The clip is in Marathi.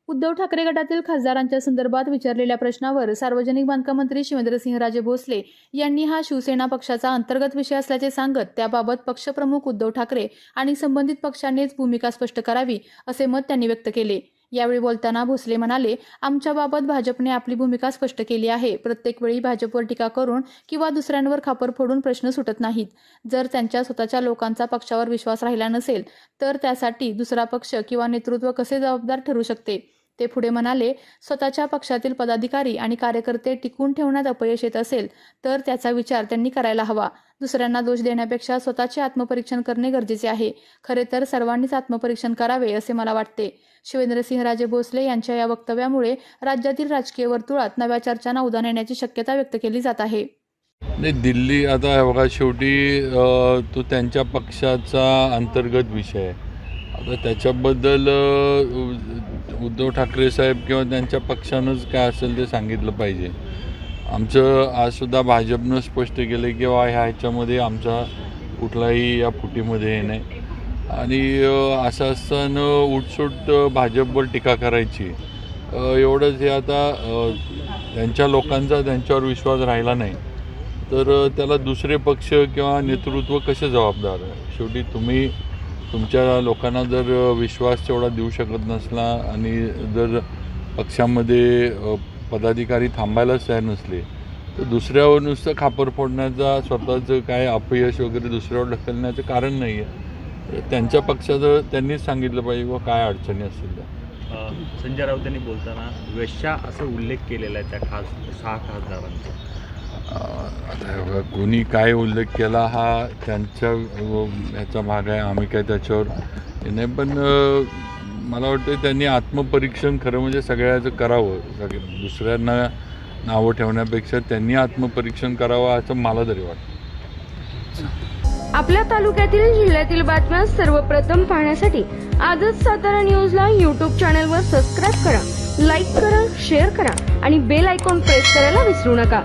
उद्धव ठाकरे गटातील खासदारांच्या संदर्भात विचारलेल्या प्रश्नावर सार्वजनिक बांधकाम मंत्री शिवेंद्रसिंहराजे भोसले यांनी हा शिवसेना पक्षाचा अंतर्गत विषय असल्याचे सांगत त्याबाबत पक्षप्रमुख उद्धव ठाकरे आणि संबंधित पक्षांनीच भूमिका स्पष्ट करावी असे मत त्यांनी व्यक्त केले। यावेळी बोलताना भोसले म्हणाले, आमच्याबाबत भाजपने आपली भूमिका स्पष्ट केली आहे। प्रत्येक वेळी भाजपवर टीका करून किंवा दुसऱ्यांवर खापर फोडून प्रश्न सुटत नाहीत। जर त्यांच्या स्वतःच्या लोकांचा पक्षावर विश्वास राहिला नसेल तर त्यासाठी दुसरा पक्ष किंवा नेतृत्व कसे जबाबदार ठरू शकते। ते पुढे म्हणाले, स्वतःच्या पक्षातील पदाधिकारी आणि कार्यकर्ते टिकून ठेवण्यात अपयश येत असेल तर त्याचा विचार त्यांनी करायला हवा। दुसऱ्यांना दोष देण्यापेक्षा स्वतःचे आत्मपरीक्षण करणे गरजेचे आहे। खरे तर सर्वांनीच आत्मपरीक्षण करावे असे मला वाटते। शिवेंद्रसिंहराजे भोसले यांच्या या वक्तव्यामुळे राज्यातील राजकीय वर्तुळात नव्या चर्चांना उधाण येण्याची शक्यता व्यक्त केली जात आहे। नाही, दिल्ली आता बघा, शेवटी तो त्यांच्या पक्षाचा अंतर्गत विषय आहे। आता त्याच्याबद्दल उद्धव ठाकरे साहेब किंवा त्यांच्या पक्षानंच काय असेल ते सांगितलं पाहिजे। आमचं आजसुद्धा भाजपनं स्पष्ट केलं की ह्याच्यामध्ये आमचा कुठलाही या फुटीमध्ये हे नाही आणि असं असताना उठसूट भाजपवर टीका करायची एवढंच। हे आता त्यांच्या लोकांचा त्यांच्यावर विश्वास राहिला नाही तर त्याला दुसरे पक्ष किंवा नेतृत्व कसे जबाबदार आहे। शेवटी तुम्ही तुमच्या लोकांना जर विश्वास तेवढा देऊ शकत नसला आणि जर पक्षामध्ये पदाधिकारी थांबायलाच तयार नसले तर दुसऱ्यावर नुसतं खापर फोडण्याचा, स्वतःचं काय अपयश वगैरे दुसऱ्यावर ढकलण्याचं कारण नाही आहे। त्यांच्या पक्षाचं त्यांनीच सांगितलं पाहिजे व काय अडचणी असतील त्या। संजय राऊत यांनी बोलताना वेश्या असा उल्लेख केलेला आहे त्या 6 खासदारांचा। आता कोणी काय उल्लेख केला हा त्यांच्या ह्याचा भाग आहे, आम्ही काय त्याच्यावर हे नाही। पण मला वाटतं त्यांनी आत्मपरीक्षण खरं म्हणजे सगळ्याचं करावं। दुसऱ्यांना नावं ठेवण्यापेक्षा त्यांनी आत्मपरीक्षण करावं असं मला तरी वाटतं। आपल्या तालुक्यातील जिल्ह्यातील बातम्या सर्वप्रथम पाहण्यासाठी आजच सातारा न्यूजला YouTube चॅनलवर सबस्क्राईब करा, लाईक करा, शेअर करा आणि बेल आयकॉन प्रेस करायला विसरू नका।